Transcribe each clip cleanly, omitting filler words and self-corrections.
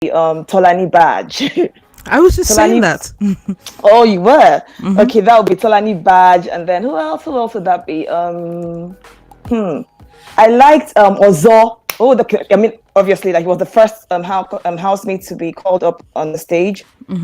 Tolani Badge. I was just saying Tolani. that. Oh, you were. Mm-hmm. Okay, that would be Tolani Badge, and then who else? Who else would that be? I liked Ozo. I mean, obviously, like he was the first housemate to be called up on the stage,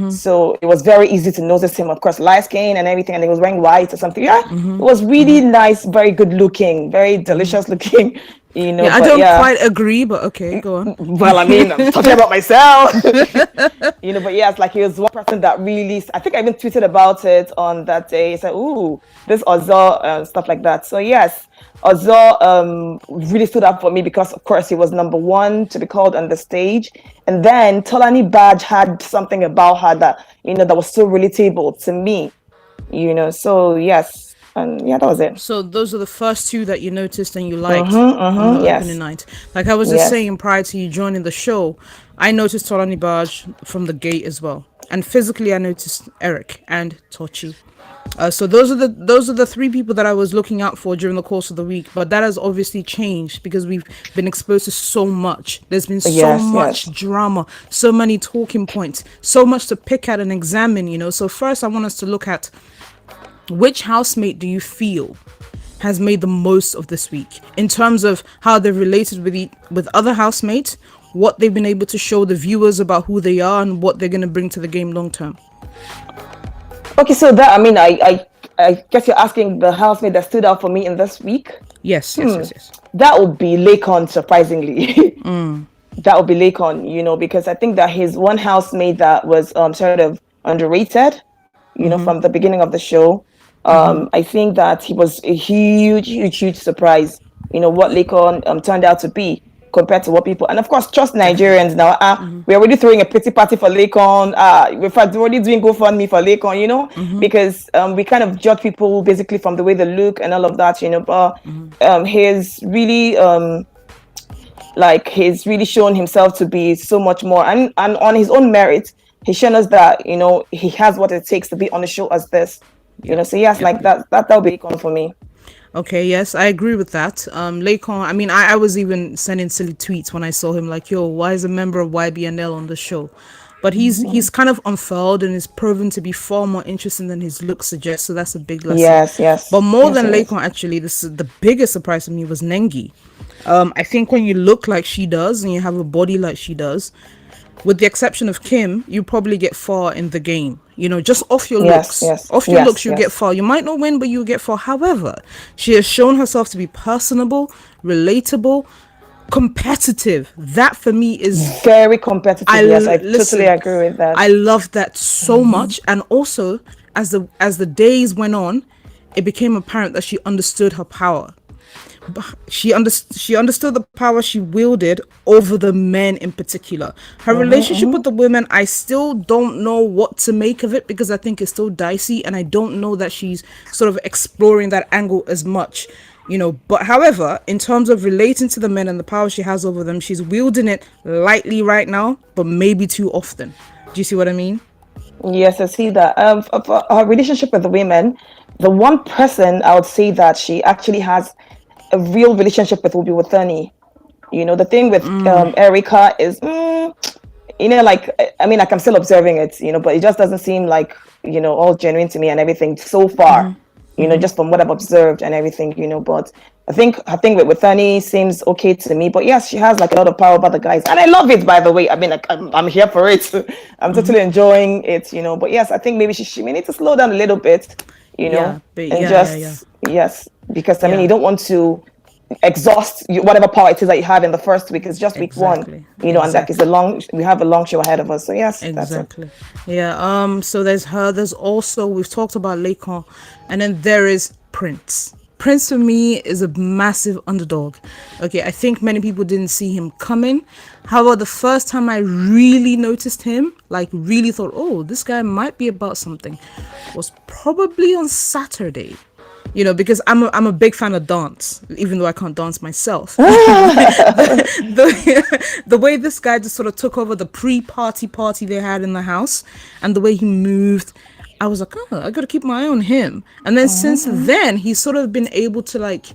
so it was very easy to notice him. Of course, light skin and everything, and he was wearing white or something. Yeah, it was really nice, very good looking, very delicious looking. Yeah, I But don't yeah. quite agree, but okay, go on. Well, I mean, I'm talking about myself. But yeah, it's like he was one person that really, I think I even tweeted about it on that day. He said, ooh, this Ozo, stuff like that. So yes, Ozo really stood up for me because, of course, he was number one to be called on the stage. And then Tolani Badge had something about her that, that was so relatable to me, So yes, and yeah, that was it. So those are the first two that you noticed and you liked on the opening Yes, night. Like I was just yes. saying prior to you joining the show, I noticed Tolani Baj from the gate as well, and physically I noticed Eric and Tochi. So those are the three people that I was looking out for during the course of the week. But that has obviously changed because we've been exposed to so much. There's been so Yes, much yes. drama, so many talking points, so much to pick at and examine. So first I want us to look at which housemate do you feel has made the most of this week in terms of how they've related with other housemates, what they've been able to show the viewers about who they are and what they're going to bring to the game long term. Okay, so that, I mean, I guess you're asking the housemate that stood out for me in this week. Yes. That would be Lakon, surprisingly. That would be Lakon, because I think that his one housemate that was sort of underrated, from the beginning of the show. I think that he was a huge surprise, what Lakon turned out to be compared to what people, and of course, trust Nigerians now. We're already throwing a pity party for Lakon. In fact, we're already doing GoFundMe for Lakon, because we kind of judge people basically from the way they look and all of that, But he's really he's really shown himself to be so much more, and on his own merit, he's shown us that he has what it takes to be on the show as this. So yes, like that'll be Lakon for me. Okay, yes, I agree with that. Lakon, I mean, I was even sending silly tweets when I saw him, like, yo, why is a member of YBNL on the show? But he's kind of unfurled and is proven to be far more interesting than his looks suggest, so that's a big lesson. Yes. But more yes, than yes. Lakon, actually, this is the biggest surprise to me was Nengi. I think when you look like she does and you have a body like she does, with the exception of Kim, you probably get far in the game. Just off your looks. Off your looks, you get far. You might not win, but you get far. However, she has shown herself to be personable, relatable, competitive. That for me is very competitive. I totally agree with that. I love that so much. And also, as the days went on, it became apparent that she understood her power. She understood the power she wielded over the men in particular. Her relationship with the women, I still don't know what to make of it because I think it's still dicey, and I don't know that she's sort of exploring that angle as much. But however, in terms of relating to the men and the power she has over them, she's wielding it lightly right now, but maybe too often. Do you see what I mean? Yes, I see that. For her relationship with the women, the one person I would say that she actually has a real relationship with will be with Thani. The thing with Erica is, I mean, like I'm still observing it, but it just doesn't seem like, all genuine to me and everything so far, just from what I've observed and everything, but I think her thing with Thani seems okay to me, but yes, she has like a lot of power about the guys, and I love it, by the way. I mean, like, I'm here for it. I'm totally enjoying it, but yes, I think maybe she may need to slow down a little bit, yes, because I mean, you don't want to exhaust whatever power it is that you have in the first week. It's just week one, and that is we have a long show ahead of us. So yes, exactly. That's it. Yeah. So there's her. There's also, we've talked about Lakon, and then there is Prince. Prince for me is a massive underdog. Okay, I think many people didn't see him coming. However, the first time I really noticed him, like really thought, oh, this guy might be about something, was probably on Saturday. Because I'm a big fan of dance, even though I can't dance myself. The way this guy just sort of took over the party they had in the house, and the way he moved, I was like, oh, I got to keep my eye on him. And then since then, he's sort of been able to, like,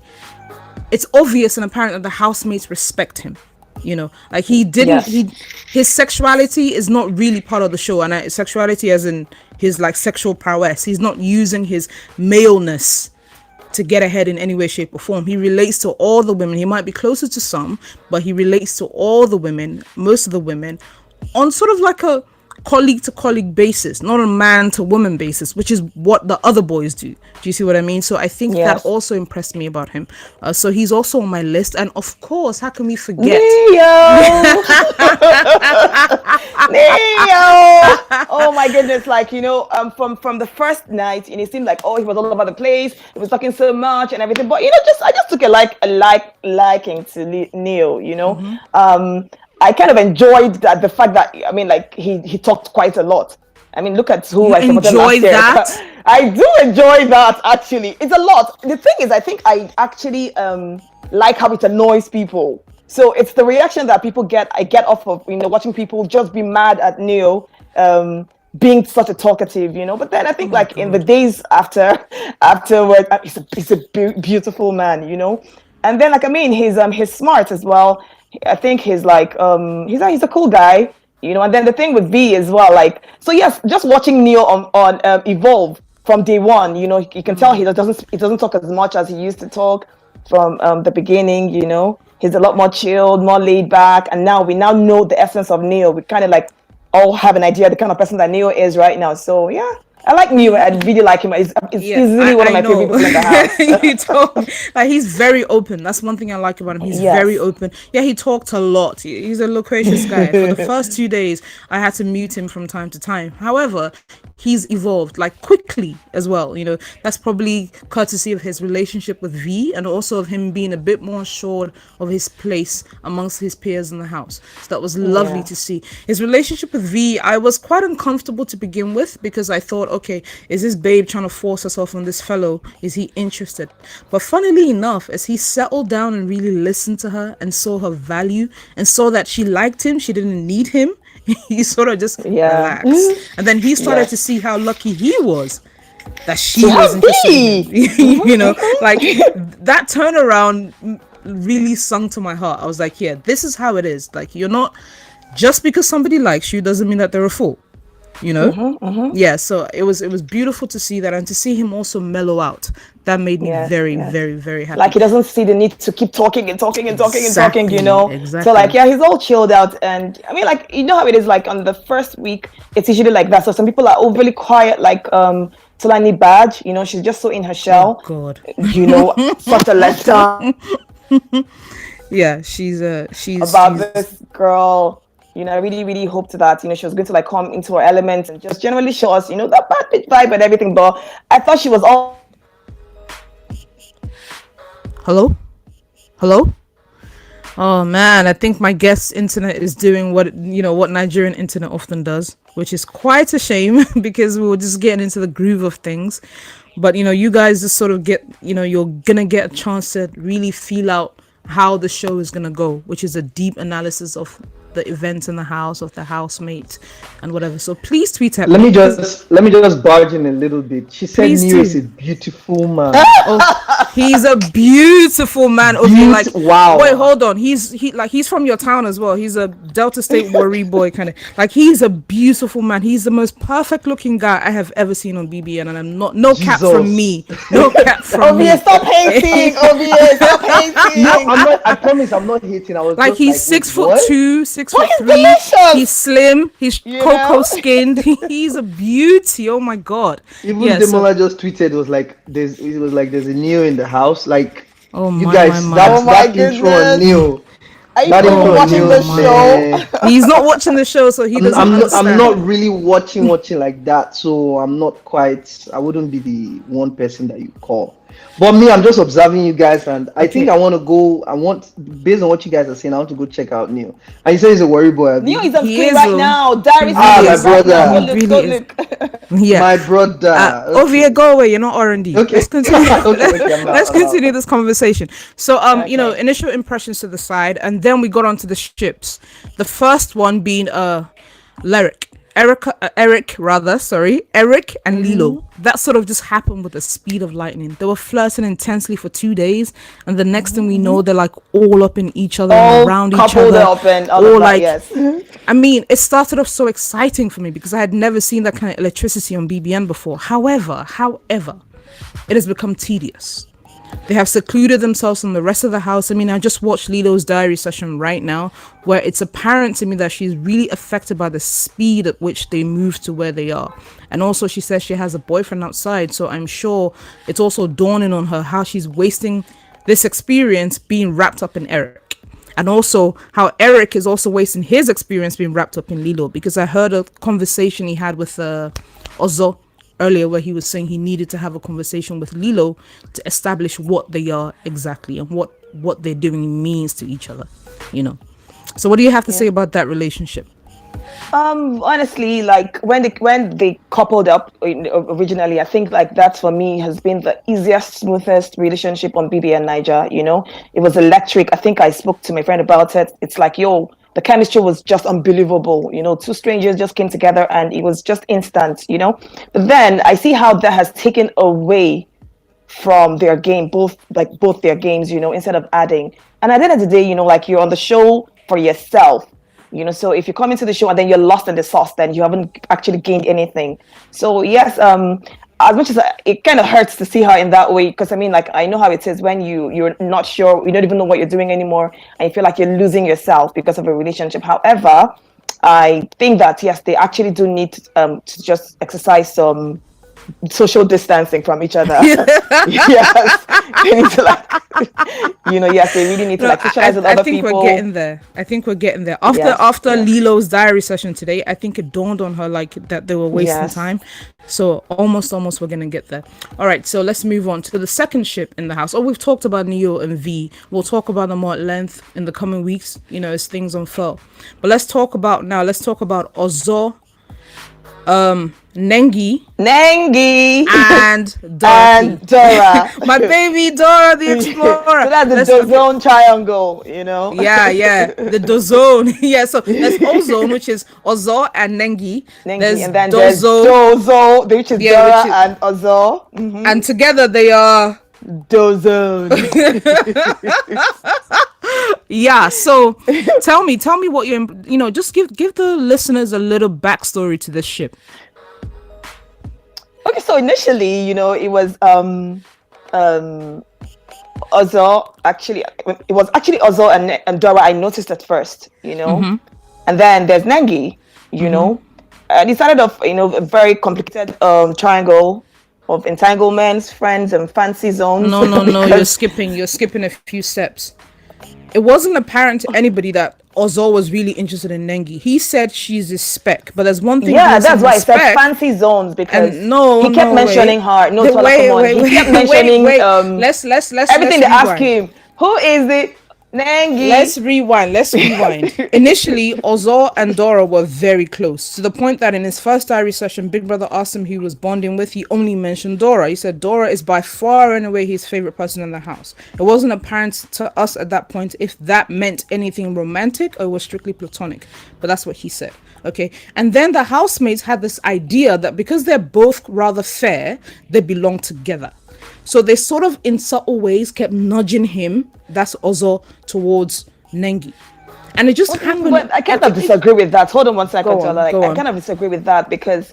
it's obvious and apparent that the housemates respect him. Like he didn't Yes. his sexuality is not really part of the show, and sexuality as in his like sexual prowess. He's not using his maleness to get ahead in any way, shape, or form. He relates to all the women. He might be closer to some, but he relates to all the women, most of the women, on sort of like a colleague to colleague basis, not a man to woman basis, which is what the other boys do. Do you see what I mean? So I think that Yes. also impressed me about him. So he's also on my list, and of course, how can we forget? Neo. Neo. Oh my goodness! Like from the first night, and it seemed like he was all over the place. He was talking so much and everything. But I just took a liking to Neo. I kind of enjoyed that the fact that like he talked quite a lot. I mean, look at who You I supported enjoy last year. that? I do enjoy that actually. It's a lot. The thing is, I think I actually like how it annoys people. So it's the reaction that people get. I get off of watching people just be mad at Neo being such a talkative. But then I think in the days afterward, he's a beautiful man. And then he's smart as well. I think he's he's a cool guy. And then the thing with V as well, so yes, just watching Neo on evolve from day one, you can tell he doesn't talk as much as he used to talk from the beginning. He's a lot more chilled, more laid back, and now we know the essence of Neo. We kind of all have an idea of the kind of person that Neo is right now. So yeah, I like Neo. I really like him. It's easily one of my favorite people in the house. You told me. Like, he's very open. That's one thing I like about him. He's very open. Yeah, he talked a lot. He's a loquacious guy. For the first 2 days, I had to mute him from time to time. However, he's evolved quickly as well. That's probably courtesy of his relationship with V, and also of him being a bit more assured of his place amongst his peers in the house. So that was lovely to see. His relationship with V, I was quite uncomfortable to begin with, because I thought, okay, is this babe trying to force herself on this fellow? Is he interested? But funnily enough, as he settled down and really listened to her and saw her value and saw that she liked him, she didn't need him, he sort of just relaxed. And then he started to see how lucky he was that she was interested in him. That turnaround really sung to my heart. I was like, yeah, this is how it is. You're not, just because somebody likes you doesn't mean that they're a fool. Yeah, so it was beautiful to see that, and to see him also mellow out. That made me very, very, very happy. He doesn't see the need to keep talking and talking and talking and talking, Exactly. So he's all chilled out. And I mean, how it is, on the first week, it's usually like that. So some people are overly quiet, Tulani Badge, she's just so in her shell. Oh God. Such a letdown. Yeah, she's this girl. I really, really hoped that, she was going to come into her element and just generally show us, that bad bitch vibe and everything. But I thought she was all. Hello? Oh man, I think my guest's internet is doing what Nigerian internet often does, which is quite a shame, because we were just getting into the groove of things. But you guys just sort of get, you're gonna get a chance to really feel out how the show is gonna go, which is a deep analysis of the events in the house, of the housemate and whatever. So please tweet at me. Let me just barge in a little bit. She said Neo is a beautiful man. He's a beautiful man. Wow. Wait, hold on. He's from your town as well. He's a Delta State Warri boy kind of. He's a beautiful man. He's the most perfect looking guy I have ever seen on BBN, and I'm not cap from me. No cap from me. Stop hating. Stop hating. No, I'm not. I promise, I'm not hating. I was he's 6'2", 6'3". He's slim. He's cocoa skinned. He's a beauty. Oh my God. Even Demola just tweeted, it was like there's a Neo in the house. Oh my, you guys, that intro on Neo. Are you even watching the show? He's not watching the show, so he doesn't understand. I'm not really watching like that, so I wouldn't be the one person that you call. But me, I'm just observing you guys, and I think based on what you guys are saying, I want to go check out Neo. And you say he's a worry boy. Neo is on screen right now. Darius my brother. Look. Yeah. My brother. Ovia, go away. You're not R&D. Okay. Let's continue. Let's continue this conversation. So, initial impressions to the side, and then we got onto the ships. The first one being Lyric. Eric and Lilo. That sort of just happened with the speed of lightning. They were flirting intensely for 2 days, and the next thing we know, they're like all up in each other, and around each coupled other, up and all all of that, like. yes. I mean, it started off so exciting for me because I had never seen that kind of electricity on BBN before. However, it has become tedious. They have secluded themselves from the rest of the house. I mean, I just watched Lilo's diary session right now, where it's apparent to me that she's really affected by the speed at which they move to where they are. And also she says she has a boyfriend outside, so I'm sure it's also dawning on her how she's wasting this experience being wrapped up in Eric. And also how Eric is also wasting his experience being wrapped up in Lilo, because I heard a conversation he had with Ozo earlier where he was saying he needed to have a conversation with Lilo to establish what they are exactly and what they're doing means to each other, you know. So what do you have to say about that relationship? Honestly, like when they coupled up originally, I think like that for me has been the easiest, smoothest relationship on BBNaija. You know, it was electric. I think I spoke to my friend about it. It's like, yo, the chemistry was just unbelievable. You know, two strangers just came together and it was just instant. You know, but then I see how that has taken away from their game, both their games. You know, instead of adding. And at the end of the day, you know, like you're on the show for yourself. You know, so if you come into the show and then you're lost in the sauce, then you haven't actually gained anything. So yes, as much as it kind of hurts to see her in that way, because I mean, like, I know how it is when you're not sure, you don't even know what you're doing anymore, and you feel like you're losing yourself because of a relationship. However, I think that yes, they actually do need to just exercise some social distancing from each other. Yes, they need to yes, they really need to socialize with other people. I think we're getting there. After Lilo's diary session today, I think it dawned on her like that they were wasting time. So almost we're gonna get there. All right, so let's move on to the second ship in the house. We've talked about Neo and V. We'll talk about them more at length in the coming weeks, you know, as things unfurl. But let's talk about Ozo, Nengi and Dora. My baby Dora the Explorer. So that's the Dozone triangle, you know. Yeah, the Dozone. Yeah, so there's Ozone, which is Ozo and Nengi. There's and then there's Dozo, which is Dora and Ozo. Mm-hmm. And together they are Dozone. Yeah, so tell me what just give the listeners a little backstory to this ship. Okay, so initially, you know, it was Ozo. Actually, it was actually Ozo and Dora. I noticed at first, you know, and then there's Nengi, you know, and it started off, you know, a very complicated triangle of entanglements, friends, and fancy zones. No, you're skipping a few steps. It wasn't apparent to anybody that Ozo was really interested in Nengi. He said she's a spec, but there's one thing. Yeah, that's why I said fancy zones, because he kept mentioning her. No, he kept mentioning let's everything. They ask him, who is it? Nengi. Let's rewind. Initially, Ozo and Dora were very close, to the point that in his first diary session, Big Brother asked him who he was bonding with. He only mentioned Dora. He said Dora is by far and away his favorite person in the house. It wasn't apparent to us at that point if that meant anything romantic or was strictly platonic, but that's what he said. Okay, and then the housemates had this idea that because they're both rather fair, they belong together. So they sort of, in subtle ways, kept nudging him, that's Ozo, towards Nengi. And it just happened. But I kind of disagree with that. Hold on one second, I kind of disagree with that, because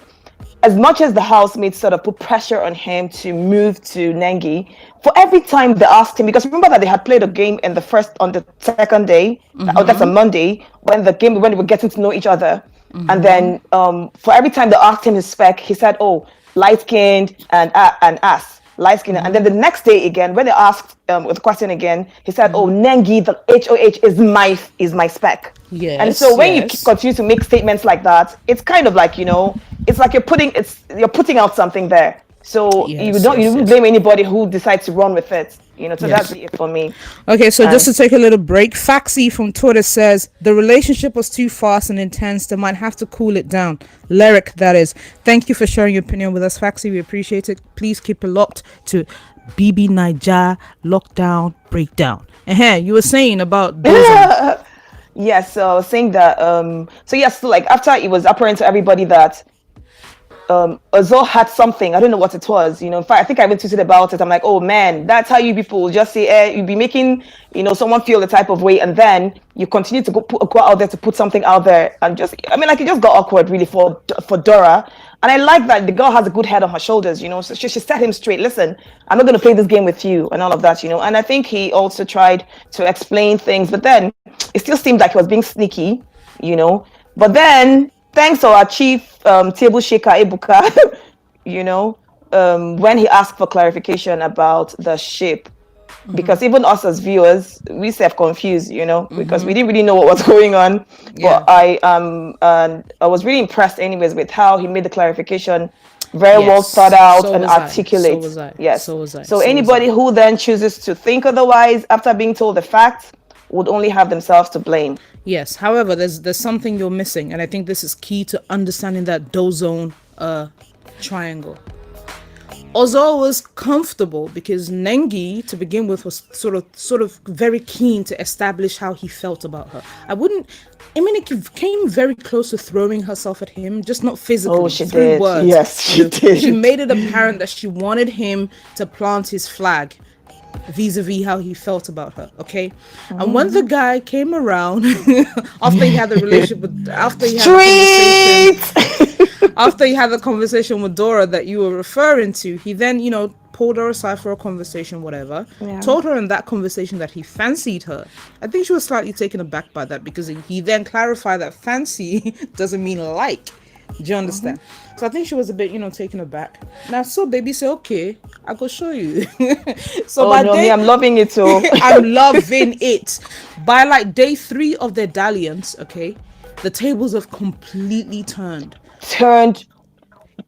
as much as the housemates sort of put pressure on him to move to Nengi, for every time they asked him, because remember that they had played a game on the second day, that's a Monday, when they were getting to know each other. And then for every time they asked him his spec, he said, oh, light-skinned and ass. Light skin, and then the next day again, when they asked with the question again, he said, "Oh, Nengi, the HOH is my spec." Yes. And so when you continue to make statements like that, it's kind of like, you know, it's like you're putting out something there. So you don't blame anybody who decides to run with it. You know, so that's it for me. Okay, so just to take a little break, Faxi from Twitter says the relationship was too fast and intense. They might have to cool it down. Lyric, that is. Thank you for sharing your opinion with us, Faxi. We appreciate it. Please keep it locked to BBNaija Lockdown Breakdown. You were saying about those. Yes, so saying that so yes, so like after it was apparent to everybody that Ozil had something. I don't know what it was. You know, in fact, I think I even tweeted about it. I'm like, oh man, that's how you people just say, you be making, someone feel the type of way, and then you continue to go out there to put something out there, and just, I mean, like it just got awkward really for Dora. And I like that the girl has a good head on her shoulders. So she set him straight. Listen, I'm not going to play this game with you and all of that. And I think he also tried to explain things, but then it still seemed like he was being sneaky. But then, thanks to our chief table shaker, Ebuka, when he asked for clarification about the shape, because even us as viewers, we self-confused, because we didn't really know what was going on. Yeah. But I was really impressed anyways with how he made the clarification very well thought out and articulate. So was I. Yes. So was I. So anybody who then chooses to think otherwise after being told the facts would only have themselves to blame. Yes. However, there's something you're missing, and I think this is key to understanding that dozone triangle. Ozil was comfortable because Nengi, to begin with, was sort of very keen to establish how he felt about her. It came very close to throwing herself at him, just not physically. Oh, she through did. words. Yes, she did. She made it apparent that she wanted him to plant his flag vis-a-vis how he felt about her, okay? And when the guy came around after he had the relationship with after he had the conversation with Dora that you were referring to, he then pulled her aside for a conversation, whatever, told her in that conversation that he fancied her. I think she was slightly taken aback by that, because he then clarified that fancy doesn't mean like. Do you understand? So I think she was a bit, taken aback. Now, so baby say, okay, I go show you. So I'm loving it too. I'm loving it. By like day 3 of their dalliance, okay, the tables have completely turned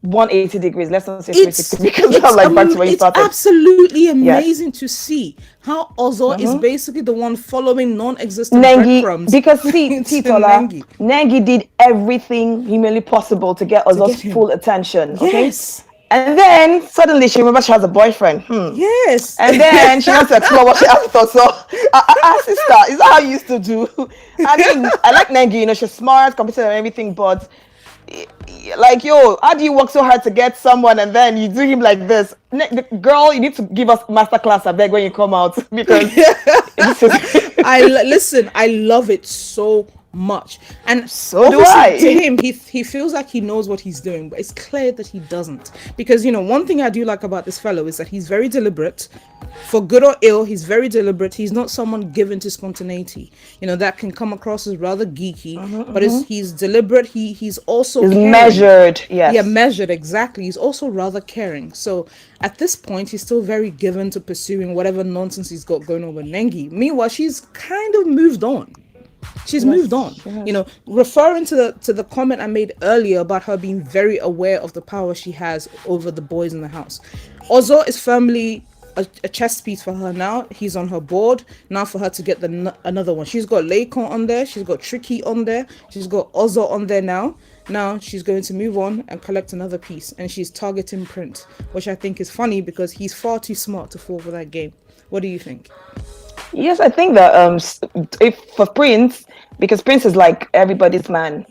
180 degrees. Let's not say 360, because I'm like back to where you started. It's absolutely amazing to see how Ozil is basically the one following non-existent breadcrumbs. Because Tola, Nengi did everything humanly possible to get Ozil's full attention. Okay? Yes. And then suddenly she remembers she has a boyfriend. Yes. And then she wants to explore what she has to. So, sister, is that how you used to do? I mean, I like Nengi, she's smart, competent and everything, but like, how do you work so hard to get someone and then you do him like this? Girl, you need to give us masterclass, I beg, when you come out, because I love it so much, and so do I. To him, he feels like he knows what he's doing, but it's clear that he doesn't, because one thing I do like about this fellow is that he's very deliberate. For good or ill, he's very deliberate. He's not someone given to spontaneity, that can come across as rather geeky, but he's deliberate. He's also measured. Yes. Measured, exactly. He's also rather caring. So at this point, he's still very given to pursuing whatever nonsense he's got going on with Nengi. Meanwhile, she's kind of moved on. She's moved on. Referring to the comment I made earlier about her being very aware of the power she has over the boys in the house. Ozil is firmly a chess piece for her now. He's on her board now for her to get another one. She's got Laycon on there. She's got Tricky on there. She's got Ozil on there now. Now she's going to move on and collect another piece, and she's targeting Prince, which I think is funny because he's far too smart to fall for that game. What do you think? Yes, I think that if for Prince, because Prince is like everybody's man,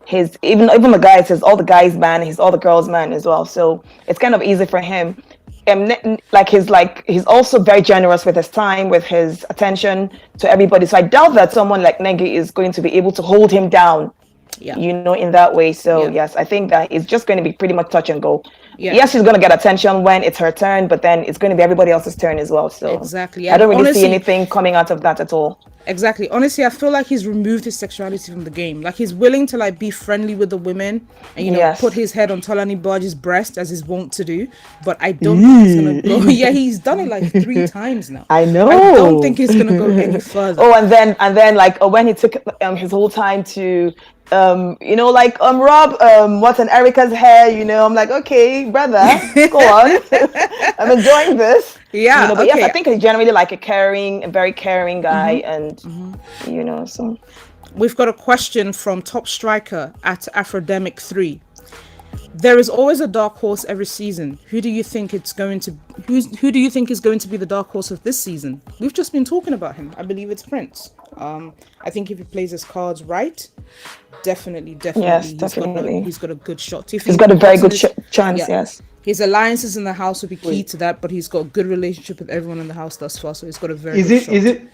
he's even the guys, he's all the guys' man, he's all the girls' man as well. So it's kind of easy for him. He's also very generous with his time, with his attention to everybody. So I doubt that someone like Nengi is going to be able to hold him down. In that way. So yes, I think that it's just going to be pretty much touch and go. Yes, she's going to get attention when it's her turn, but then it's going to be everybody else's turn as well. So exactly, I don't really see anything coming out of that at all. Exactly. Honestly, I feel like he's removed his sexuality from the game. Like, he's willing to be friendly with the women and put his head on Tolani Barge's breast as he's wont to do. But I don't think he's gonna go. He's done it 3 times now. I know. I don't think he's gonna go any further. Oh, and then when he took his whole time to rub what's in Erica's hair, I'm like, okay, brother, go on. I'm enjoying this. Yeah. But yes, I think he's generally a very caring guy, and so. We've got a question from Top Striker at Afrodemic 3. There is always a dark horse every season. Who do you think it's going to? Who do you think is going to be the dark horse of this season? We've just been talking about him. I believe it's Prince. I think if he plays his cards right, definitely, Yes, he's definitely. got a good shot. If He's got a very good his, chance. yeah, Yes. his alliances in the house will be key Wait. to that. But he's got a good relationship with everyone in the house thus far, so he's got a very Is good it shot.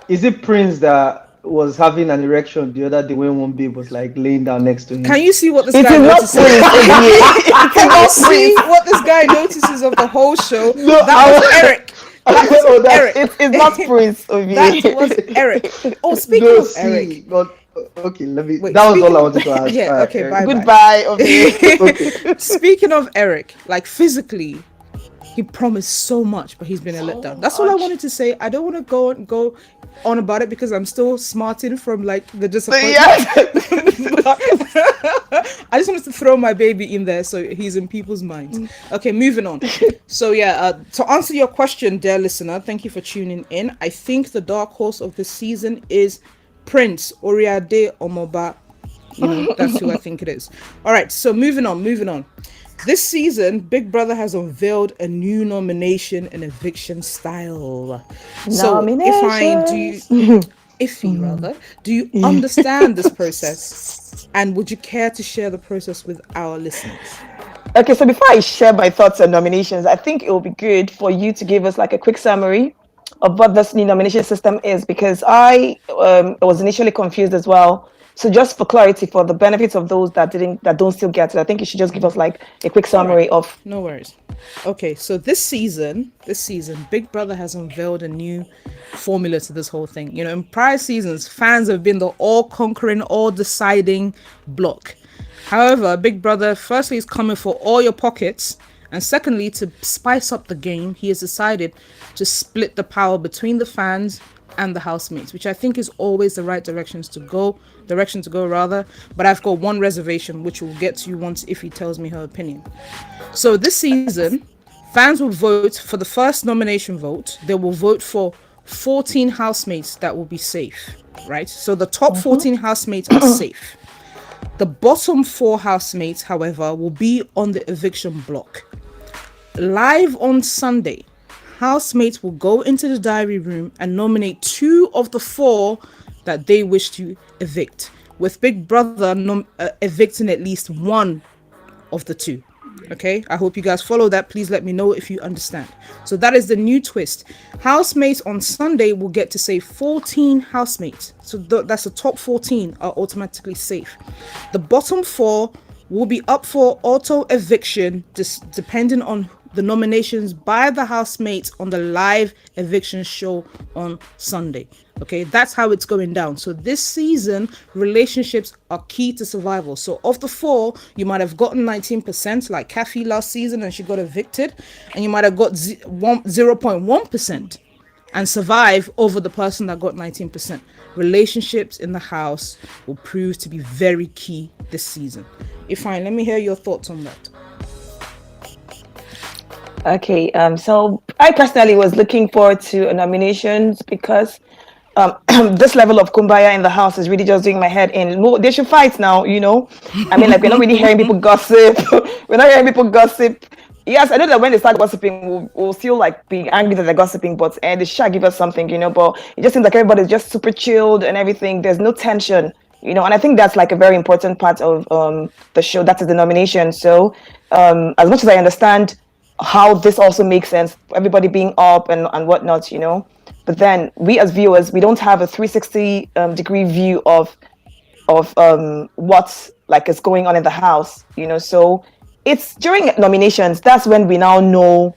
is it Prince that was having an erection the other day when one babe was like laying down next to him? Can you see what this It guy is not notices? Prince. Can you see what this guy notices of the whole show? No, That was Eric. That was Oh, that's- Eric. It's not Prince Ovie. That was Eric. Oh, speaking No, of Eric. see, but okay, let me. Wait, that was all speaking I of- wanted to ask. Yeah, okay, Eric. bye. Goodbye, Ovie. Okay. Speaking of Eric, like physically, he promised so much, but he's been a letdown. That's all I wanted to say. I don't want to go on about it because I'm still smarting from like the disappointment. I just wanted to throw my baby in there so he's in people's minds. Okay, moving on. So yeah, to answer your question, dear listener, thank you for tuning in. I think the dark horse of the season is Prince Oriade Omoba. You know, that's who I think it is. All right, so moving on. This season, Big Brother has unveiled a new nomination and eviction style. So do you understand this process? And would you care to share the process with our listeners? Okay, so before I share my thoughts on nominations, I think it will be good for you to give us like a quick summary of what this new nomination system is, because I was initially confused as well. So just for clarity, for the benefits of those that don't still get it, I think you should just give us like a quick summary of. No worries. Okay, so this season, Big Brother has unveiled a new formula to this whole thing. You know, in prior seasons, fans have been the all-conquering, all-deciding block. However, Big Brother, firstly, is coming for all your pockets, and secondly, to spice up the game, he has decided to split the power between the fans and the housemates, which I think is always the right direction to go. But I've got one reservation, which we'll get to once Iffy tells me her opinion. So this season, fans will vote for the first nomination vote. They will vote for 14 housemates that will be safe, right? So the top 14 housemates are safe. The bottom 4 housemates, however, will be on the eviction block. Live on Sunday, housemates will go into the diary room and nominate 2 of the 4 that they wish to evict, with Big Brother evicting at least 1 of the 2. Okay, I hope you guys follow that. Please let me know if you understand. So that is the new twist. Housemates on Sunday will get to say 14 housemates. So that's the top 14 are automatically safe. The bottom 4 will be up for auto eviction, depending on the nominations by the housemates on the live eviction show on Sunday. Okay, that's how it's going down. So this season, relationships are key to survival. So of the 4, you might have gotten 19%, like Kathy last season, and she got evicted, and you might have got 0.1% and survive over the person that got 19%. Relationships in the house will prove to be very key this season. Ifeanyi, let me hear your thoughts on that. Okay, so I personally was looking forward to nominations because this level of kumbaya in the house is really just doing my head in. Well, they should fight now, you know. I mean, like, we're not really hearing people gossip. Yes, I know that when they start gossiping, we'll still like be angry that they're gossiping, but they should give us something, you know. But it just seems like everybody's just super chilled and everything. There's no tension, you know. And I think that's like a very important part of the show. That is the nomination. So as much as I understand how this also makes sense, everybody being up and whatnot, you know. But then we as viewers, we don't have a 360 degree view of what's like is going on in the house, you know. So it's during nominations, that's when we now know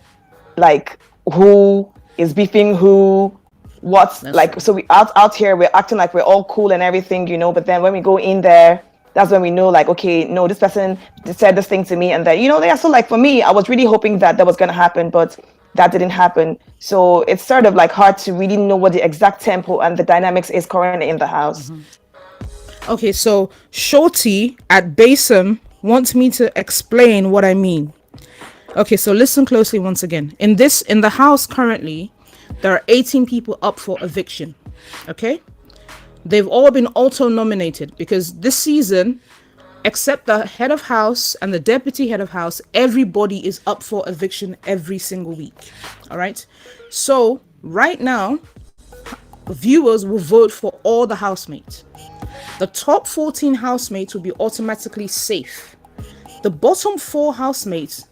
like who is beefing who, what's that's like right. So we out here, we're acting like we're all cool and everything, you know, but then when we go in there, that's when we know like, okay, no, this person said this thing to me, and that, you know, yeah. So like for me, I was really hoping that was going to happen, but that didn't happen. So it's sort of like hard to really know what the exact tempo and the dynamics is currently in the house. Okay, so Shorty at Basin wants me to explain what I mean. Okay, so listen closely once again. In the house currently, there are 18 people up for eviction. Okay? They've all been auto-nominated because this season, except the head of house and the deputy head of house, everybody is up for eviction every single week. All right. So right now, viewers will vote for all the housemates. The top 14 housemates will be automatically safe. The bottom 4 housemates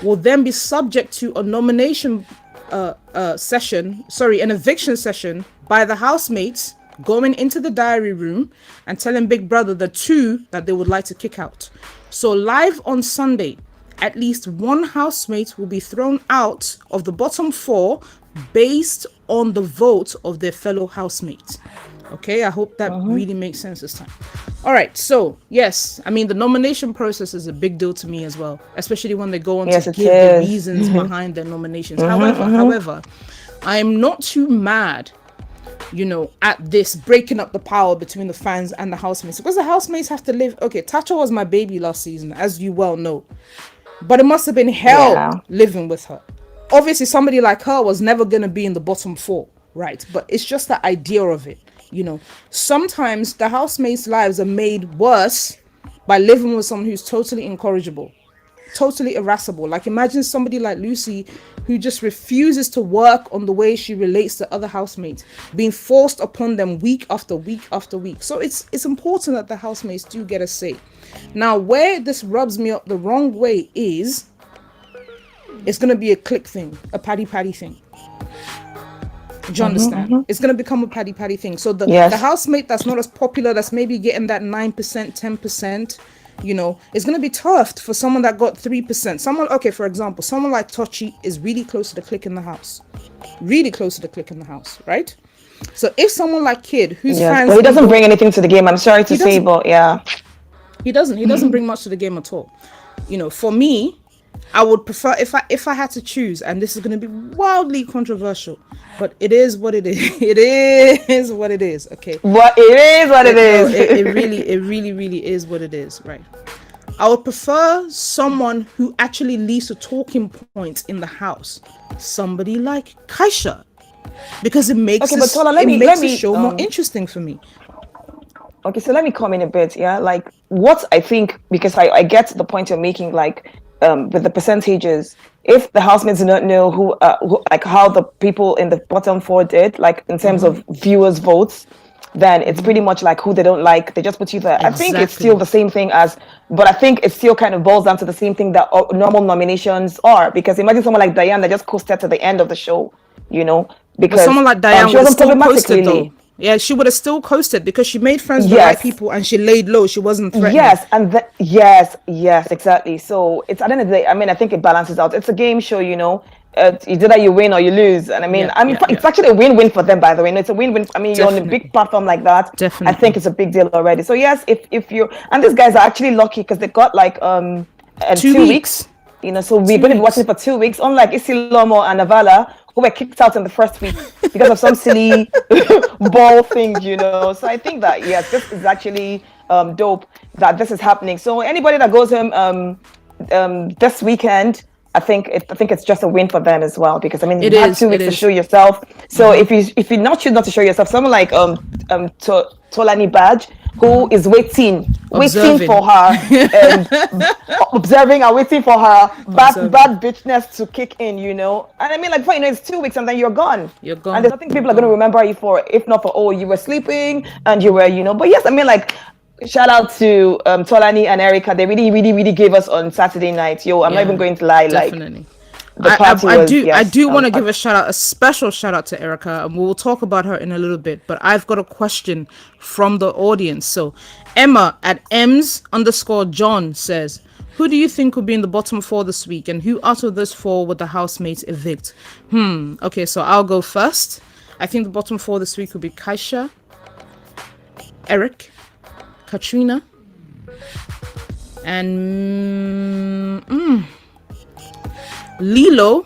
will then be subject to a nomination an eviction session by the housemates going into the diary room and telling Big Brother the 2 that they would like to kick out. So live on Sunday, at least one housemate will be thrown out of the bottom 4 based on the vote of their fellow housemates. Okay, I hope that really makes sense this time. All right, so yes, I mean the nomination process is a big deal to me as well, especially when they go on to give the reasons behind their nominations. However, I'm not too mad, at this breaking up the power between the fans and the housemates, because the housemates have to live. Okay, Tacha was my baby last season, as you well know, but it must have been hell living with her. Obviously, somebody like her was never going to be in the bottom 4, right? But it's just the idea of it. Sometimes the housemates' lives are made worse by living with someone who's totally incorrigible, totally irascible. Like, imagine somebody like Lucy who just refuses to work on the way she relates to other housemates, being forced upon them week after week after week. So it's important that the housemates do get a say. Now, where this rubs me up the wrong way is it's going to be a clique thing, a paddy thing. Do you understand? It's going to become a paddy thing. So the housemate that's not as popular, that's maybe getting that 9%, 10%, it's going to be tough for someone that got 3%. For example, someone like Tochi is really close to the clique in the house. Really close to the clique in the house, right? So if someone like Kid, whose fans... But he doesn't bring anything to the game, I'm sorry to say, but yeah. He doesn't bring much to the game at all. For me, I would prefer, if I had to choose, and this is going to be wildly controversial, but it is what it is. It is what it is. Okay. What it is, what it is. It really is what it is. Right. I would prefer someone who actually leaves a talking point in the house. Somebody like Kaisha, because it makes the show more interesting for me. Okay, so let me comment a bit. Yeah, like what I think, because I get the point you're making, like. With the percentages, if the housemates do not know who like how the people in the bottom 4 did, like in terms of viewers' votes, then it's pretty much like who they don't like, they just put you there. Exactly. I think it's still the same thing but I think it still kind of boils down to the same thing that normal nominations are, because imagine someone like Diane that just coasted to the end of the show, because but someone like Diane was still coasted though. Yeah, she would have still coasted because she made friends with the right people and she laid low. She wasn't threatening. Yes, exactly. So it's at the end of the day, I mean, I think it balances out. It's a game show, either you win or you lose. And I mean, it's actually a win-win for them, by the way. It's a win-win. I mean, Definitely. You're on a big platform like that. Definitely. I think it's a big deal already. So yes, if you and these guys are actually lucky because they got like 2 weeks. So we're going to be watching for 2 weeks. Unlike Isilomo and Navala, who were kicked out in the first week because of some silly ball thing, So I think that yes, this is actually dope that this is happening. So anybody that goes home this weekend, I think it's just a win for them as well, because I mean you have 2 weeks to show yourself. So if you choose not to show yourself, someone like Tolani Badge, who is waiting for her, observing and waiting for her bad bitchness to kick in, And I mean, like, it's 2 weeks and then you're gone. And there's nothing people are going to remember you for, if not for, you were sleeping and you were, But yes, I mean, like, shout out to Tolani and Erica. They really gave us on Saturday night. I'm not even going to lie. Definitely. I do want to give a special shout out to Erica, and we'll talk about her in a little bit, but I've got a question from the audience. So Emma at Ems_John says, who do you think will be in the bottom 4 this week, and who out of those 4 would the housemates evict? Okay, so I'll go first. I think the bottom 4 this week will be Kaisha, Eric, Katrina, and Lilo,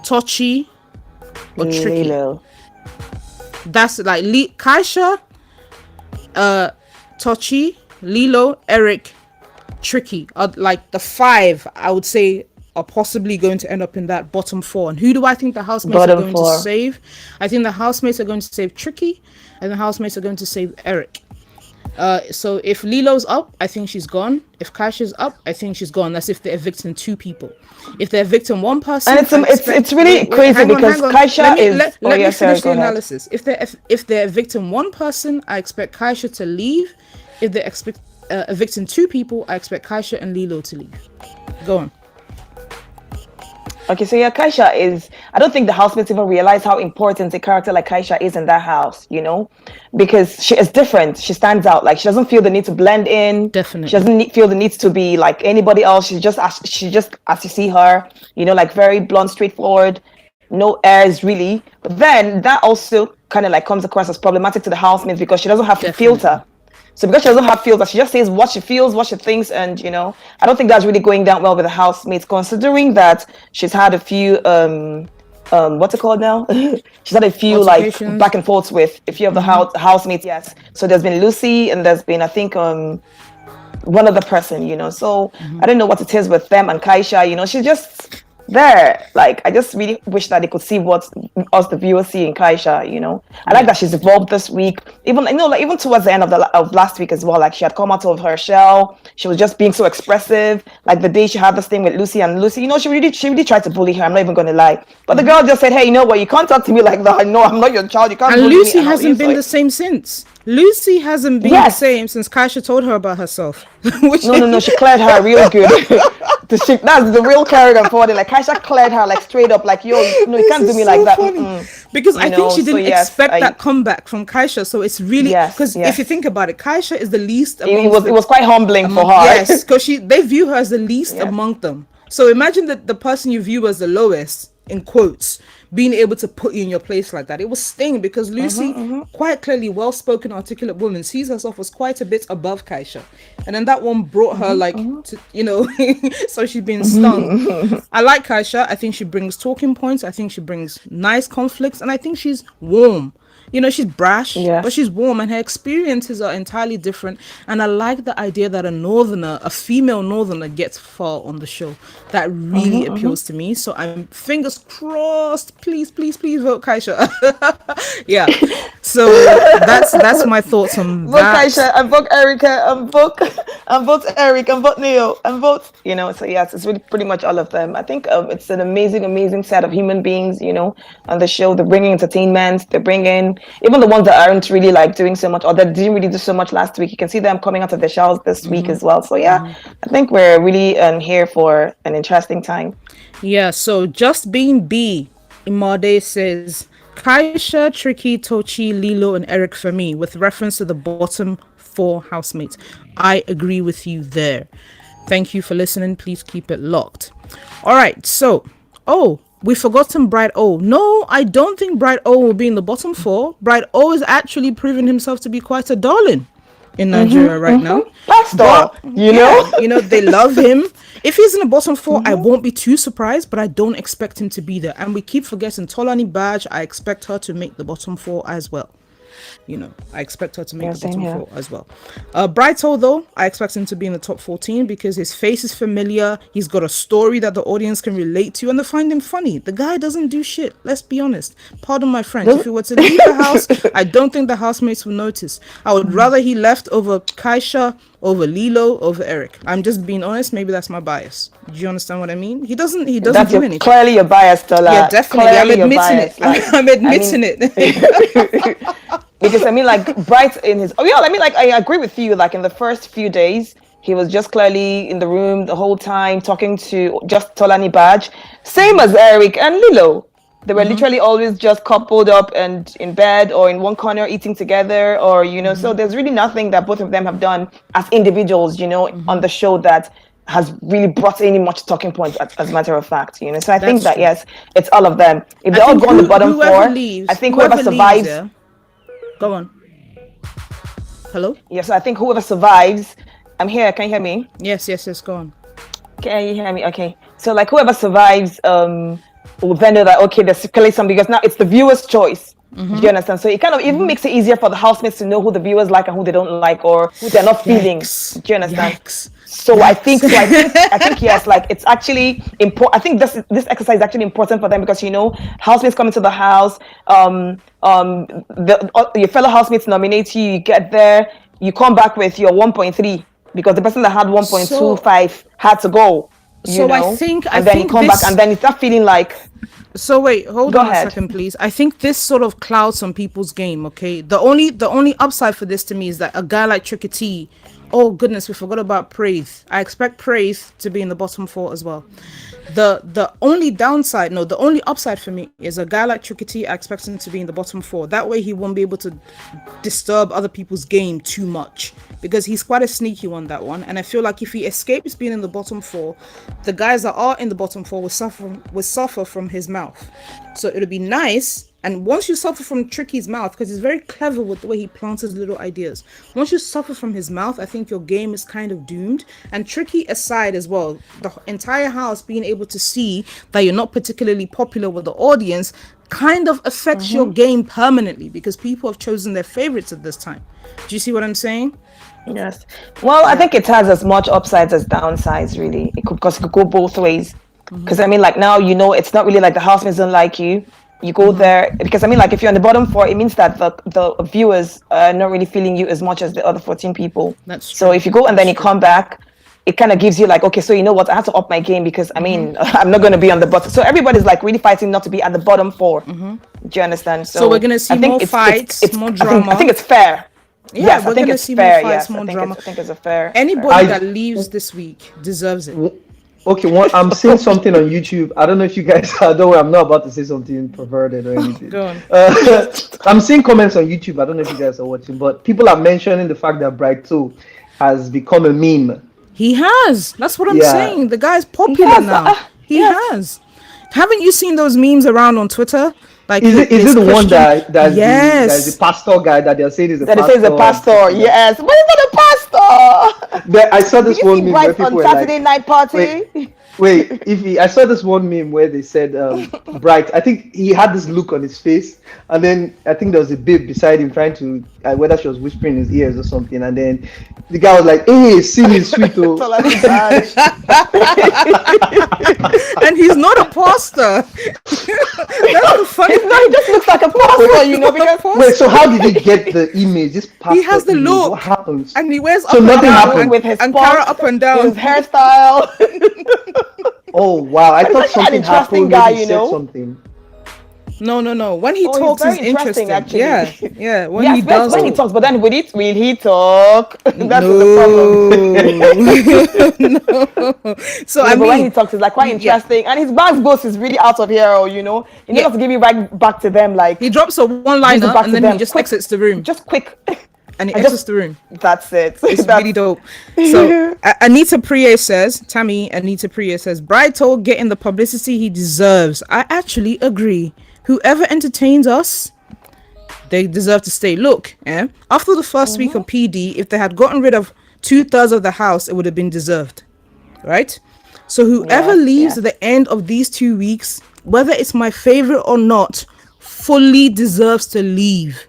Tochi, or Tricky. Lilo. That's like Kaisha, Tochi, Lilo, Eric, Tricky are like the 5 I would say are possibly going to end up in that bottom 4. And who do I think the housemates are going to save? I think the housemates are going to save Tricky, and the housemates are going to save Eric. So if Lilo's up, I think she's gone. If Kaisha's up, I think she's gone. That's if they're evicting 2 people. If they're evicting 1 person, And it's really crazy hang on, because hang on. Kaisha Let me is. Oh let me yeah, sorry, finish go the ahead. analysis. If they're evicting 1 person, I expect Kaisha to leave. If they're evicting 2 people, I expect Kaisha and Lilo to leave. Go on. Okay, so yeah, Kaisha is. I don't think the housemates even realize how important a character like Kaisha is in that house, because she is different. She stands out. Like, she doesn't feel the need to blend in. She Definitely. doesn't feel the need to be like anybody else. She just as you see her, like very blunt, straightforward, no airs really. But then that also kind of like comes across as problematic to the housemates because she doesn't have Definitely. filter. So because she doesn't have filter, she just says what she feels, what she thinks, and I don't think that's really going down well with the housemates, considering that she's had a few what's it called now? She's had a few like Altercations. back and forths with a few of the housemates. Yes. So there's been Lucy, and there's been I think one other person. So I don't know what it is with them and Kaisha. She's just there. Like, I just really wish that they could see what us the viewers see in Kaisha. I like that she's evolved this week. Even like even towards the end of last week as well. Like, she had come out of her shell. She was just being so expressive. Like the day she had this thing with Lucy, and Lucy, she really tried to bully her. I'm not even gonna lie. But the girl just said, "Hey, you know what? You can't talk to me like that. No, I'm not your child. You can't And bully me." Lucy And all hasn't been the same since. Lucy hasn't been the yes. same since Kaisha told her about herself. Which No. She cleared her real good. That's the real character for it. Like, Kaisha cleared her like straight up. Like, yo, you This can't do is me like so that. funny. Because I think she So didn't yes, expect that comeback from Kaisha. So it's really, yes, because if you yes. think about it, Kaisha is the least It amongst was quite humbling for her. yes, because they view her as the least Yes. among them. So imagine that the person you view as the lowest, in quotes, being able to put you in your place like that. It was sting because Lucy, quite clearly well-spoken, articulate woman, sees herself as quite a bit above Kaisha. And then that one brought her so she's been stung. I like Kaisha. I think she brings talking points. I think she brings nice conflicts. And I think she's warm. She's brash, Yes. but she's warm, and her experiences are entirely different. And I like the idea that a female northerner, gets far on the show. That really appeals to me. So I'm fingers crossed. Please, please, please vote Kaisha. Yeah. So that's my thoughts on Vote that. Kaisha, and vote Erica, and vote Eric, and vote Neil, and vote. So yes, it's really pretty much all of them. I think it's an amazing, amazing set of human beings. On the show, they're bringing entertainment. They're bringing even the ones that aren't really like doing so much, or that didn't really do so much last week. You can see them coming out of their shells this week as well. So yeah, I think we're really here for an interesting time. Yeah, so Just Being B, Imade says, Kaisha, Tricky, Tochi, Lilo, and Eric for me, with reference to the bottom 4 housemates. I agree with you there. Thank you for listening. Please keep it locked. All right, so, we've forgotten Bright O. No, I don't think Bright O will be in the bottom 4. Bright O is actually proving himself to be quite a darling in Nigeria right now. Pastor, They love him. If he's in the bottom 4, I won't be too surprised, but I don't expect him to be there. And we keep forgetting Tolani Badge. I expect her to make the bottom 4 as well. I expect her to make the bottom 4 as well. Brighto, though, I expect him to be in the top 14 because his face is familiar. He's got a story that the audience can relate to, and they find him funny. The guy doesn't do shit. Let's be honest. Pardon my French. If he were to leave the house, I don't think the housemates will notice. I would rather he left over Kaisha, over Lilo, over Eric. I'm just being honest. Maybe that's my bias. Do you understand what I mean? He doesn't that's do anything. Clearly your bias, Tola. Yeah, definitely. Clearly I'm admitting it. Like, I'm admitting it. Because like Bright in his I agree with you. Like, in the first few days, he was just clearly in the room the whole time talking to just Tolani Badge. Same as Eric and Lilo. They were literally always just coupled up and in bed or in one corner eating together, or so there's really nothing that both of them have done as individuals, on the show that has really brought any much talking points as a matter of fact, So I think that true. yes, it's all of them. If they all go on the bottom 4, I think whoever survives. Leaves, yeah. Go on. Hello? Yes, I think whoever survives. I'm here. Can you hear me? Yes. Go on. Can you hear me? Okay. So like whoever survives, will then know that okay, there's clearly something, because now it's the viewer's choice. Do you understand? So it kind of even makes it easier for the housemates to know who the viewers like and who they don't like, or who they're not feeling. Do you understand? So I think yes, like it's actually important. I think this exercise is actually important for them because housemates come into the house, your fellow housemates nominate you, you get there, you come back with your 1.3 because the person that had 1.25 had to go, so I think and then you come back and then you start feeling like. So wait, hold Go on ahead. a second, please. I think this sort of clouds some people's game. Okay, the only upside for this to me is that a guy like Tricky T, oh goodness, we forgot about Praise. I expect Praise to be in the bottom 4 as well. The only downside, no, the only upside for me is a guy like Tricky T. I expect him to be in the bottom 4. That way, he won't be able to disturb other people's game too much because he's quite a sneaky one, that one. And I feel like if he escapes being in the bottom 4, the guys that are in the bottom 4 will suffer from his mouth. So it'll be nice. And once you suffer from Tricky's mouth, because he's very clever with the way he plants his little ideas, once you suffer from his mouth, I think your game is kind of doomed. And Tricky aside as well, the entire house being able to see that you're not particularly popular with the audience kind of affects your game permanently because people have chosen their favorites at this time. Do you see what I'm saying? Yes. Well, I think it has as much upsides as downsides, really. Because it could go both ways. Because I mean, like now, it's not really like the housemates don't like you. You go there because I mean, like if you're on the bottom 4, it means that the viewers are not really feeling you as much as the other 14 people. That's true. So if you go and then you come back, it kind of gives you like, okay, so you know what, I have to up my game because I mean, I'm not going to be on the bottom. So everybody's like really fighting not to be at the bottom 4. Do you understand? So we're gonna see more fights, more drama. I think it's fair. Yeah, Yes, we're I think gonna it's see fair. more fights, Yes, more I drama. think it's a fair. Anybody that leaves this week deserves it. Okay, I'm seeing something on YouTube. I don't know if you guys don't worry, I'm not about to say something perverted or anything. Go on. I'm seeing comments on YouTube. I don't know if you guys are watching, but people are mentioning the fact that Bright2 has become a meme. He has. That's what I'm Yeah. saying. The guy's popular now. He has. Haven't you seen those memes around on Twitter? Like, Is it the one that's Yes. the pastor guy that they're saying is a That pastor? it says a pastor, yes. But it's not a pastor. I saw this Did you one see meme where Bright people on were Saturday like, night party? wait, I saw this one meme where they said Bright. I think he had this look on his face, and then I think there was a babe beside him trying to whether she was whispering in his ears or something, and then the guy was like, "Hey, sing is sweet, oh." And he's not a pastor. That's the funny It's not, he just looks like a pastor, because Wait, so how did he get the image? This pastor he has the image? look. What happens? And he wears So up and nothing down happened? with his and font, Cara up and down. his hairstyle. Oh wow! I thought he's actually an something interesting happened. guy, Maybe he said something. No. When he Oh, talks, he's it's very interesting. interesting, actually. Yeah. When Yes, he does, when he talks, but then will he talk? That's the problem. no. So But I when he mean, talks, it's like quite interesting, and his back boss is really out of here. He knows how to give you right back to them. Like he drops a gives one-liner it back and to then them. he just Quick, exits the room. just quick. And he I exits just- the room. That's it. It's That's really dope. So Anita Priya says, Bright told getting the publicity he deserves. I actually agree. Whoever entertains us, they deserve to stay. Look, after the first week of PD, if they had gotten rid of 2/3 of the house, it would have been deserved. Right? So whoever leaves at the end of these 2 weeks, whether it's my favorite or not, fully deserves to leave.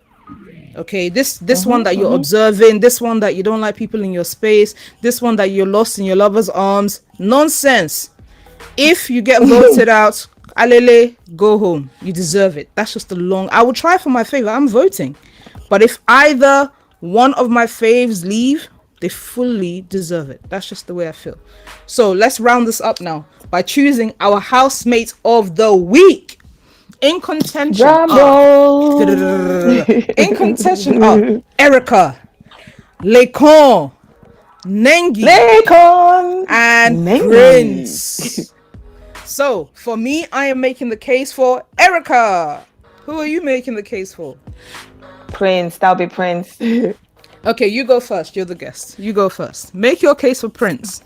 Okay, this one that you're observing, this one that you don't like people in your space, this one that you're lost in your lover's arms, nonsense. If you get voted out, alele, go home. You deserve it. That's just I will try for my favorite. I'm voting. But if either one of my faves leave, they fully deserve it. That's just the way I feel. So let's round this up now by choosing our housemate of the week. In contention are Erica, Lekon, Nengi, and Prince. So for me, I am making the case for Erica. Who are you making the case for? Prince. That'll be Prince. Okay, you go first. You're the guest. You go first. Make your case for Prince.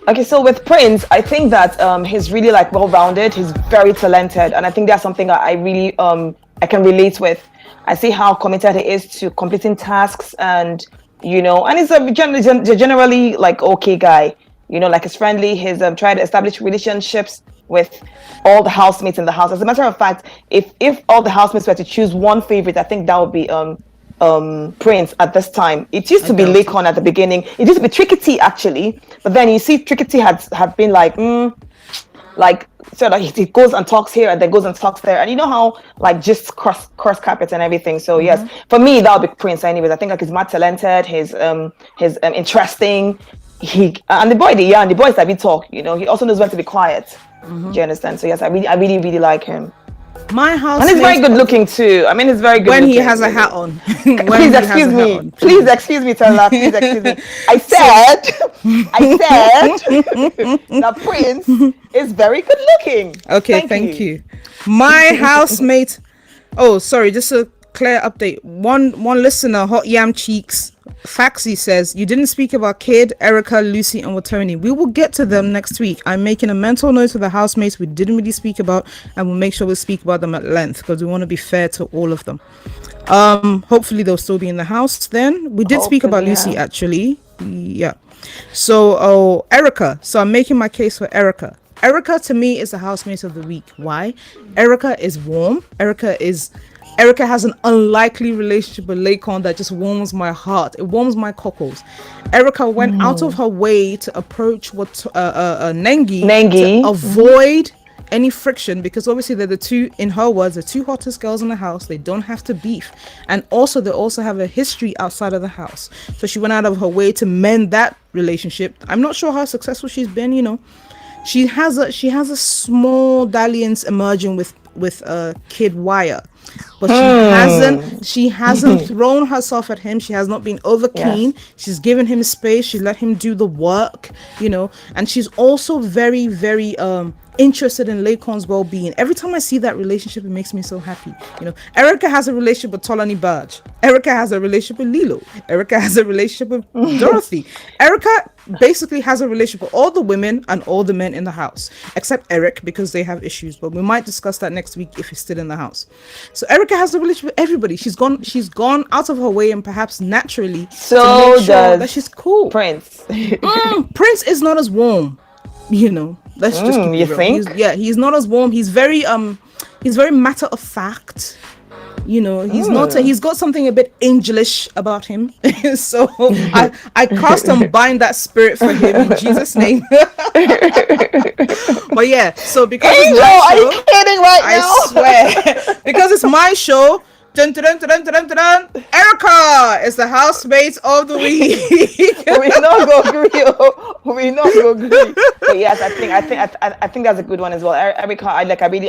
Okay, so with Prince, I think that he's really like well-rounded. He's very talented, and I think that's something I really I can relate with. I see how committed he is to completing tasks, and and he's a generally like okay guy. Like he's friendly. He's trying to establish relationships with all the housemates in the house. As a matter of fact, if all the housemates were to choose one favorite, I think that would be Prince at this time. It used to be Lakon at the beginning. It used to be Tricky T actually, but then you see Tricky T have been like like, so that he goes and talks here and then goes and talks there, and you know how like just cross carpets and everything. So yes, for me that would be Prince. Anyways, I think like he's more talented, he's interesting. And the boy is that we talk. You know, he also knows when to be quiet. Do you understand? So yes, I really like him. My house, and he's very good looking too. I mean, he's very good when looking. He has a hat on. Please excuse me. Please excuse me, Tella. Please excuse me. I said that Prince is very good looking. Okay, thank you. My housemate. Oh, sorry. Just a clear update. One listener, Hot Yam Cheeks, Faxi says, you didn't speak about Kid, Erica, Lucy, and Watoni. We will get to them next week. I'm making a mental note of the housemates we didn't really speak about, and we'll make sure we speak about them at length because we want to be fair to all of them. Hopefully they'll still be in the house then. We did speak about Lucy, actually. Yeah. So, Erica. So I'm making my case for Erica. Erica, to me, is the housemate of the week. Why? Erica is warm. Erica has an unlikely relationship with Lakon that just warms my heart. It warms my cockles. Erica went out of her way to approach Nengi to avoid any friction, because obviously they're the two, in her words, the two hottest girls in the house. They don't have to beef, and also they also have a history outside of the house. So she went out of her way to mend that relationship. I'm not sure how successful she's been. You know, she has a small dalliance emerging with Kid Wire. But she hasn't thrown herself at him. She has not been over keen. Yes. She's given him space. She let him do the work, you know. And she's also very, very interested in Lakon's well-being. Every time I see that relationship, it makes me so happy. You know, Erica has a relationship with Tolani Badge. Erica has a relationship with Lilo. Erica has a relationship with Dorothy. Erica basically has a relationship with all the women and all the men in the house, except Eric, because they have issues. But we might discuss that next week if he's still in the house. So Erica has a relationship with everybody. She's gone out of her way and perhaps naturally to make sure that she's cool. Prince. Prince is not as warm, you know. Let's just keep it real. Think? He's not as warm. He's very matter of fact. You know, he's not. He's got something a bit angelish about him. So I cast and bind that spirit for him in Jesus' name. But yeah, so because Angel, are you kidding right now? I swear, because it's my show. Dun, dun, dun, dun, dun, dun, dun. Erica is the housemate of the week. We not go agree. But yes, I think that's a good one as well. Erica, I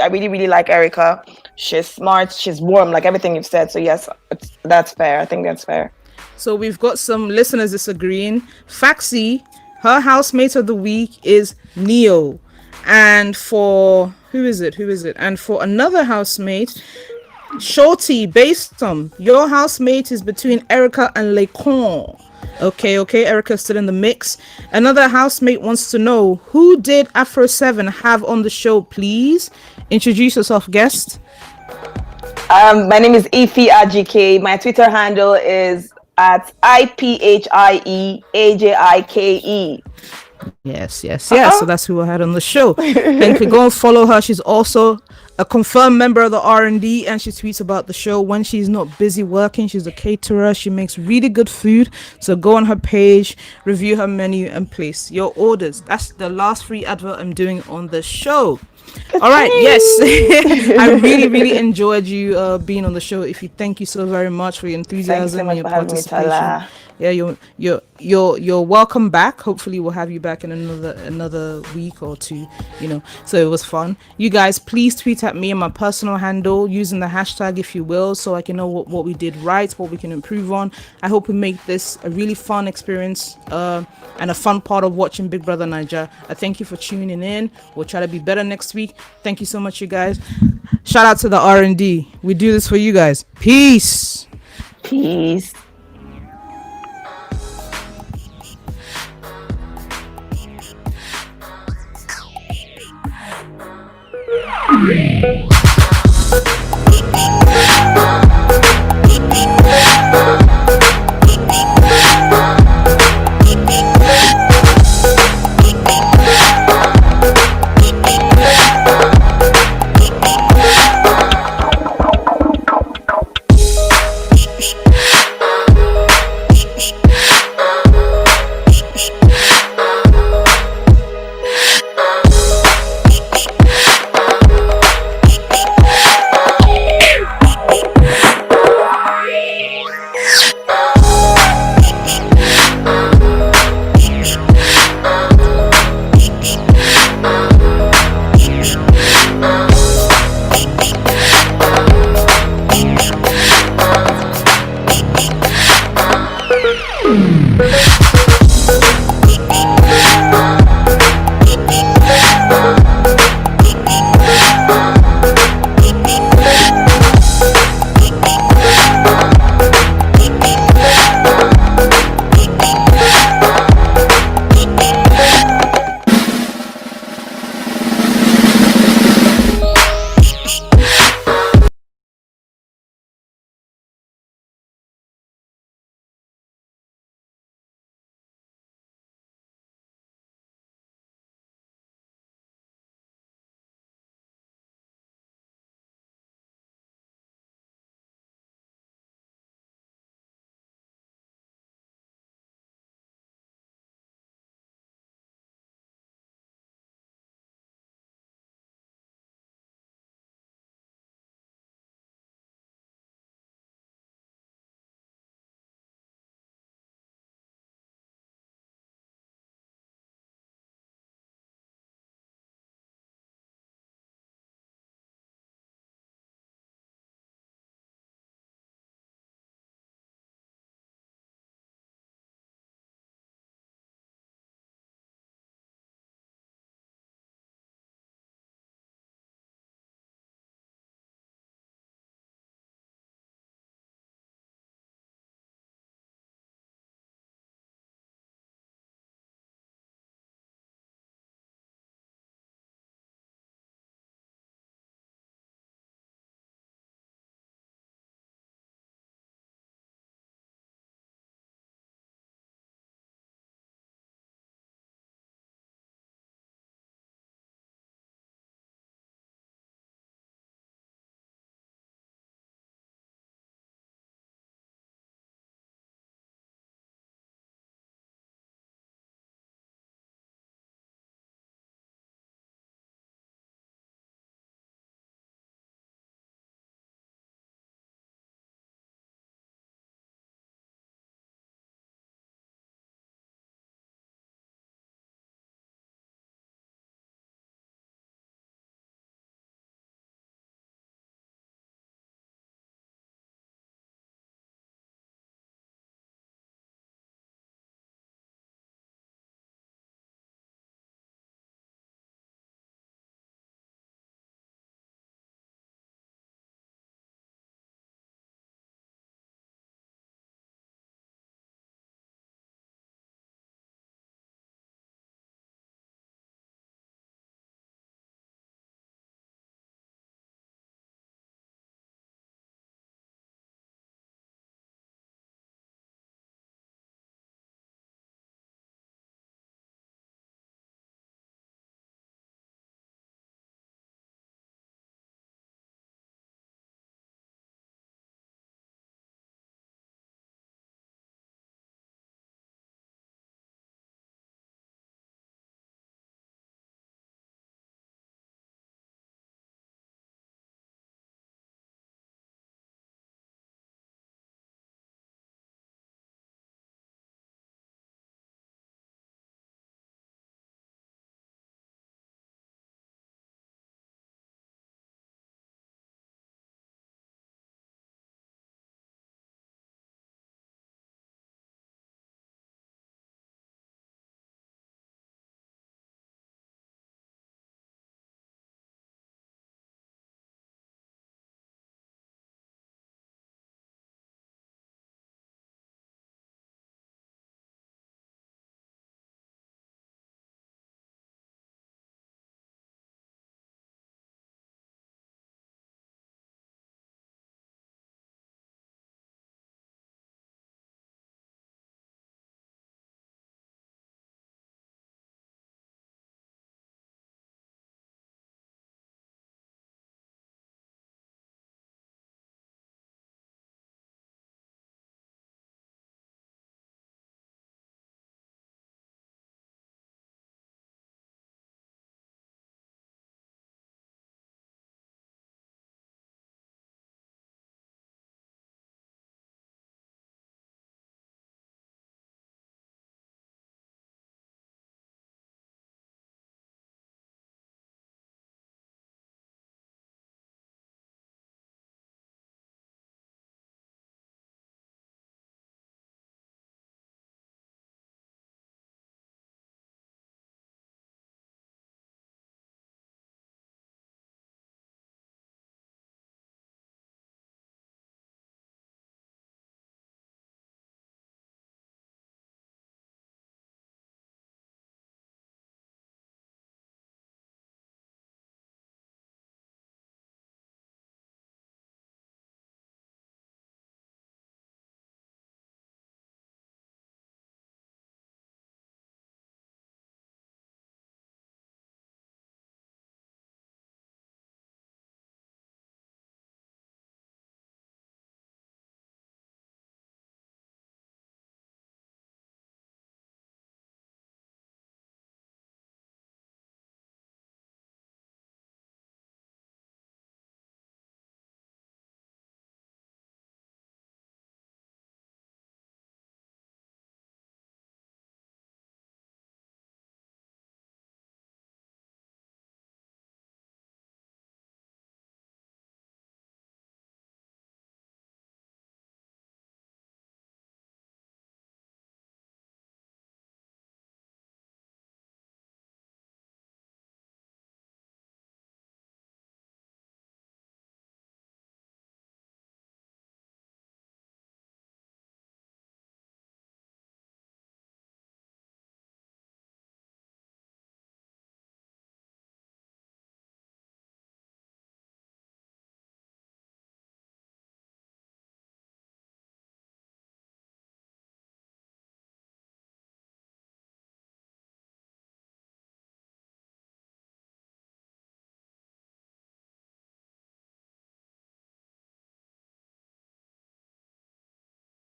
really like Erica. She's smart, she's warm, like everything you've said. So yes, that's fair. I think that's fair. So we've got some listeners disagreeing. Faxi, her housemate of the week is Neo, and for who is it? And for another housemate, Shorty, based on your housemate is between Erica and Lakon. Okay, Erica's still in the mix. Another housemate wants to know, who did Afro 7 have on the show, please? Introduce yourself, guest. My name is Ify AJK. My Twitter handle is at IPHIEAJIKE. Yes. So that's who I had on the show. And if you go and follow her, she's also a confirmed member of the R&D, and she tweets about the show when she's not busy working. She's a caterer. She makes really good food. So go on her page, review her menu, and place your orders. That's the last free advert I'm doing on the show. All right, yes. I really enjoyed you being on the show. If you thank you so very much for your enthusiasm and your participation. Yeah, you're welcome back. Hopefully we'll have you back in another week or two, you know. So it was fun. You guys, please tweet at me and my personal handle using the hashtag, if you will, so I can know what we did right, what we can improve on. I hope we make this a really fun experience and a fun part of watching Big Brother Naija. I thank you for tuning in. We'll try to be better next week. Thank you so much, you guys. Shout out to the R&D. We do this for you guys. Peace.